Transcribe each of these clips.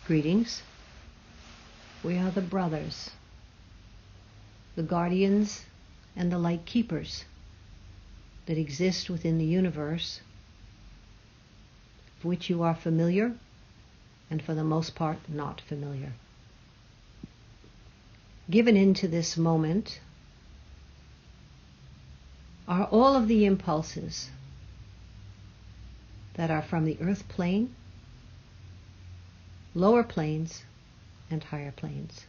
Greetings. We are the brothers, the guardians and the light keepers that exist within the universe, of which you are familiar and for the most part not familiar. Given into this moment are all of the impulses that are from the earth plane, lower planes, and higher planes.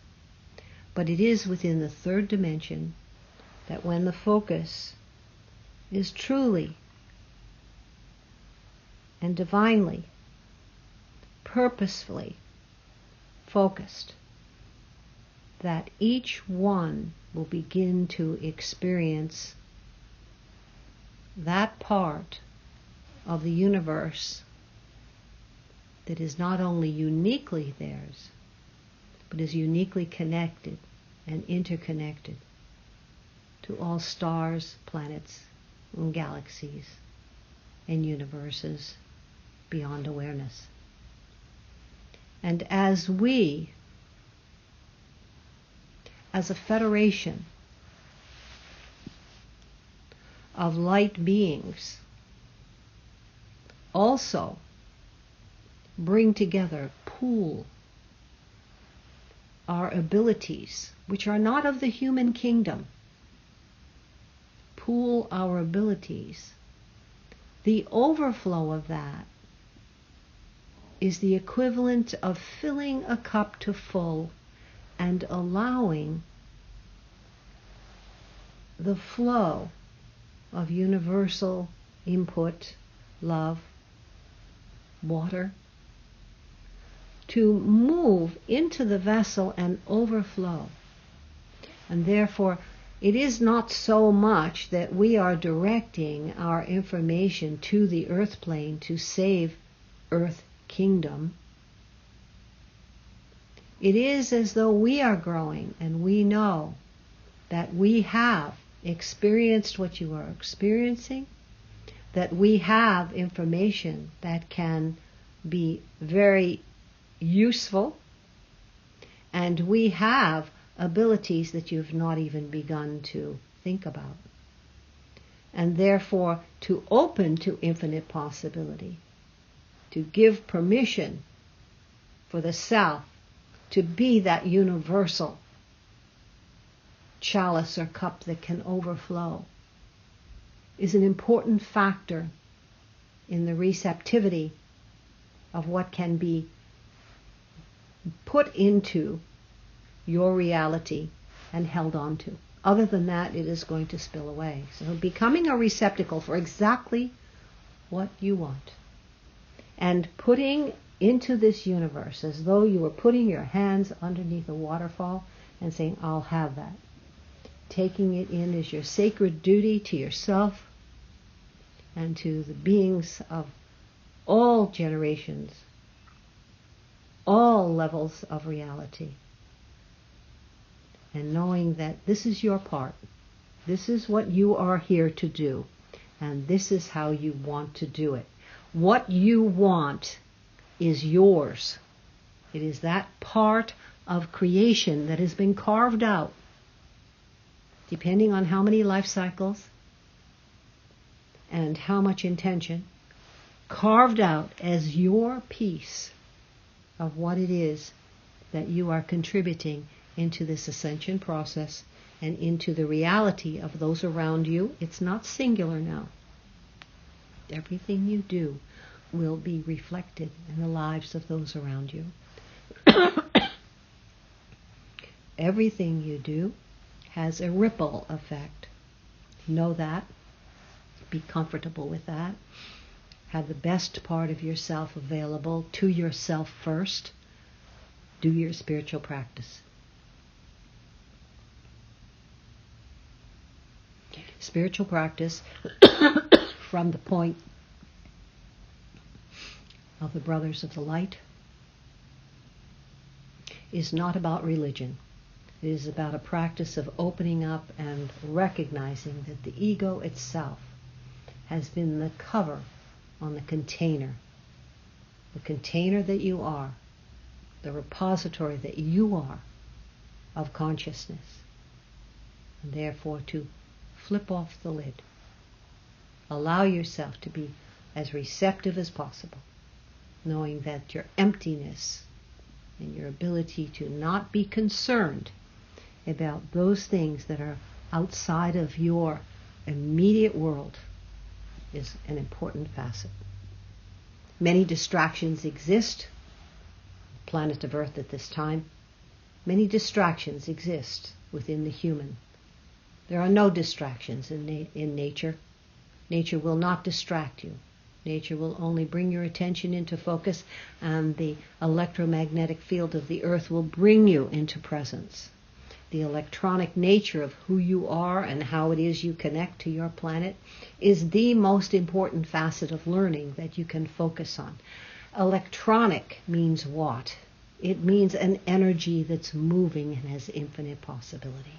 But it is within the third dimension that when the focus is truly and divinely, purposefully focused, that each one will begin to experience that part of the universe that is not only uniquely theirs, but is uniquely connected and interconnected to all stars, planets, and galaxies, and universes beyond awareness. And as we, as a federation of light beings, also bring together, pool our abilities, which are not of the human kingdom, pool our abilities, the overflow of that is the equivalent of filling a cup to full and allowing the flow of universal input, love, water, to move into the vessel and overflow. And therefore, it is not so much that we are directing our information to the earth plane to save earth kingdom. It is as though we are growing and we know that we have experienced what you are experiencing, that we have information that can be very useful, and we have abilities that you've not even begun to think about. And therefore, to open to infinite possibility, to give permission for the self to be that universal chalice or cup that can overflow, is an important factor in the receptivity of what can be put into your reality and held on to. Other than that, it is going to spill away. So becoming a receptacle for exactly what you want, and putting into this universe as though you were putting your hands underneath a waterfall and saying, I'll have that. Taking it in as your sacred duty to yourself and to the beings of all generations, all levels of reality. And knowing that this is your part. This is what you are here to do. And this is how you want to do it. What you want is yours. It is that part of creation that has been carved out, depending on how many life cycles and how much intention, carved out as your piece of what it is that you are contributing into this ascension process and into the reality of those around you. It's not singular now. Everything you do will be reflected in the lives of those around you. Everything you do has a ripple effect. Know that. Be comfortable with that. Have the best part of yourself available to yourself first. Do your spiritual practice. Spiritual practice from the point of the Brothers of the Light is not about religion. It is about a practice of opening up and recognizing that the ego itself has been the cover on the container that you are, the repository that you are of consciousness, and therefore to flip off the lid. Allow yourself to be as receptive as possible, knowing that your emptiness and your ability to not be concerned about those things that are outside of your immediate world is an important facet. Many distractions exist on the planet of Earth at this time. Many distractions exist within the human. There are no distractions in nature. Nature will not distract you. Nature will only bring your attention into focus, and the electromagnetic field of the earth will bring you into presence. The electronic nature of who you are and how it is you connect to your planet is the most important facet of learning that you can focus on. Electronic means what? It means an energy that's moving and has infinite possibility.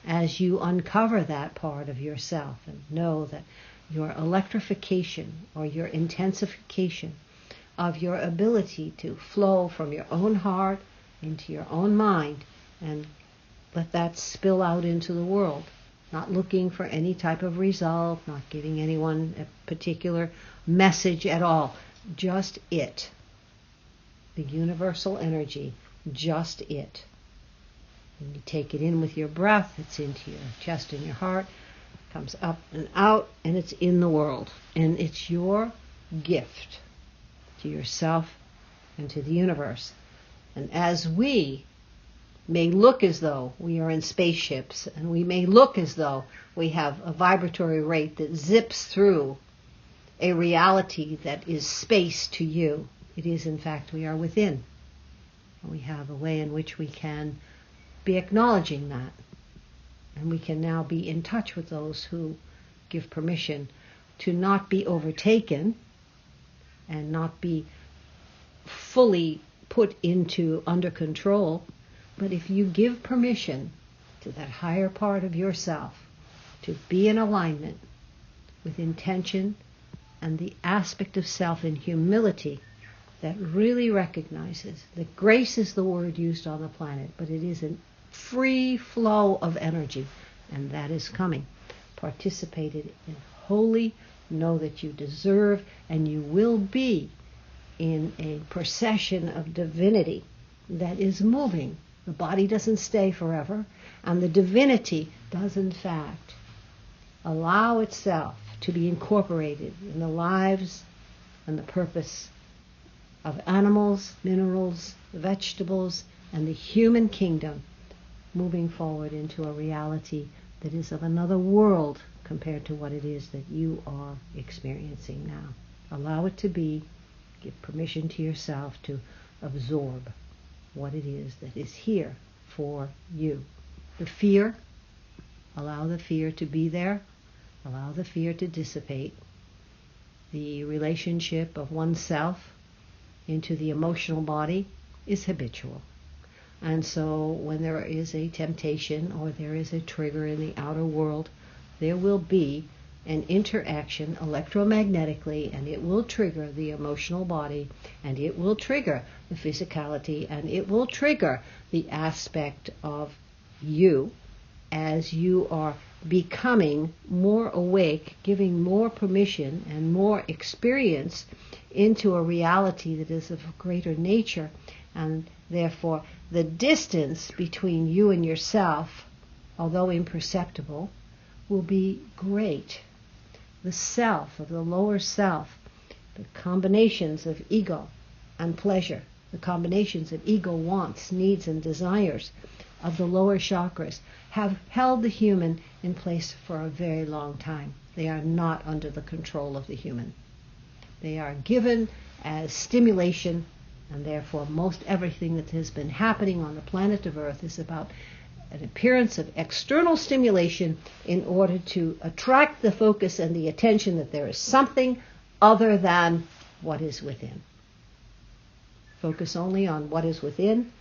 As you uncover that part of yourself and know that your electrification or your intensification of your ability to flow from your own heart into your own mind and let that spill out into the world, not looking for any type of result, not giving anyone a particular message at all, just it. The universal energy, just it. When you take it in with your breath, it's into your chest and your heart, comes up and out, and it's in the world. And it's your gift to yourself and to the universe. And as we may look as though we are in spaceships, and we may look as though we have a vibratory rate that zips through a reality that is space to you, it is in fact we are within. And we have a way in which we can be acknowledging that. And we can now be in touch with those who give permission to not be overtaken and not be fully put into under control. But if you give permission to that higher part of yourself to be in alignment with intention and the aspect of self in humility that really recognizes that grace is the word used on the planet, but it is a free flow of energy, and that is coming. Participated in wholly, know that you deserve and you will be in a procession of divinity that is moving. The body doesn't stay forever, and the divinity does in fact allow itself to be incorporated in the lives and the purpose of animals, minerals, vegetables, and the human kingdom, moving forward into a reality that is of another world compared to what it is that you are experiencing now. Allow it to be. Give permission to yourself to absorb what it is that is here for you. The fear, allow the fear to be there. Allow the fear to dissipate. The relationship of oneself into the emotional body is habitual. And so when there is a temptation or there is a trigger in the outer world, there will be an interaction electromagnetically, and it will trigger the emotional body, and it will trigger the physicality, and it will trigger the aspect of you as you are becoming more awake, giving more permission and more experience into a reality that is of greater nature, and therefore the distance between you and yourself, although imperceptible, will be great. The self, of the lower self, the combinations of ego and pleasure, the combinations of ego wants, needs, and desires of the lower chakras have held the human in place for a very long time. They are not under the control of the human. They are given as stimulation, and therefore most everything that has been happening on the planet of Earth is about an appearance of external stimulation in order to attract the focus and the attention that there is something other than what is within. Focus only on what is within,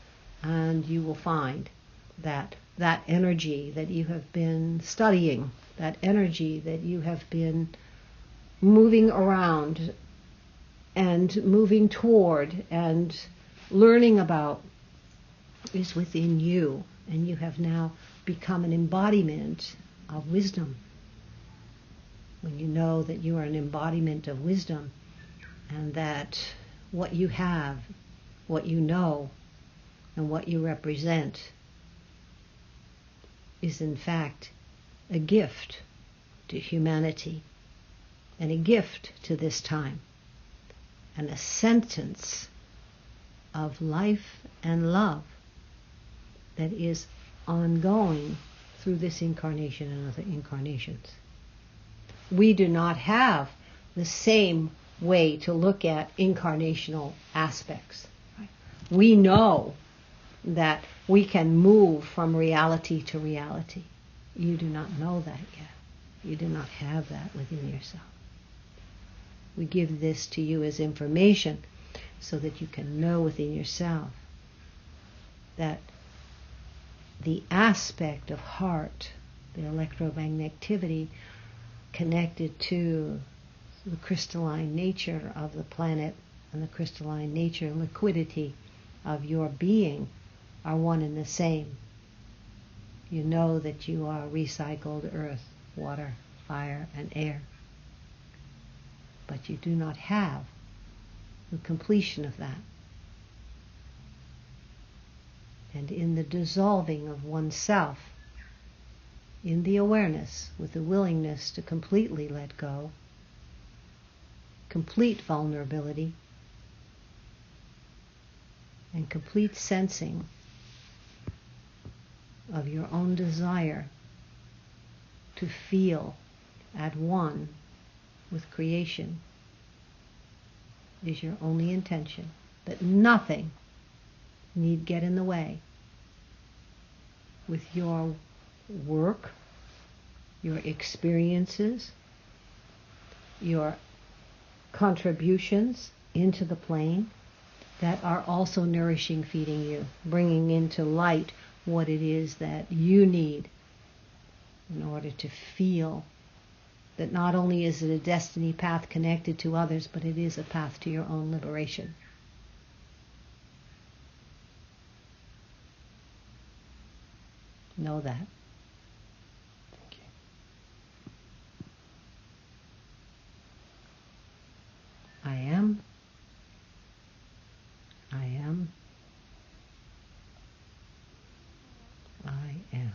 and you will find that that energy that you have been studying, that energy that you have been moving around and moving toward and learning about is within you, and you have now become an embodiment of wisdom. When you know that you are an embodiment of wisdom, and that what you have, what you know, and what you represent is in fact a gift to humanity, and a gift to this time, and a sentence of life and love that is ongoing through this incarnation and other incarnations. We do not have the same way to look at incarnational aspects. Right? We know that we can move from reality to reality. You do not know that yet. You do not have that within yourself. We give this to you as information so that you can know within yourself that the aspect of heart, the electromagneticity connected to the crystalline nature of the planet and the crystalline nature and liquidity of your being are one and the same. You know that you are recycled earth, water, fire, and air. But you do not have the completion of that. And in the dissolving of oneself, in the awareness, with the willingness to completely let go, complete vulnerability, and complete sensing of your own desire to feel at one with creation, is your only intention, that nothing need get in the way with your work, your experiences, your contributions into the plane that are also nourishing, feeding you, bringing into light what it is that you need in order to feel that not only is it a destiny path connected to others, but it is a path to your own liberation. Know that. Thank you. I am. I am. I am.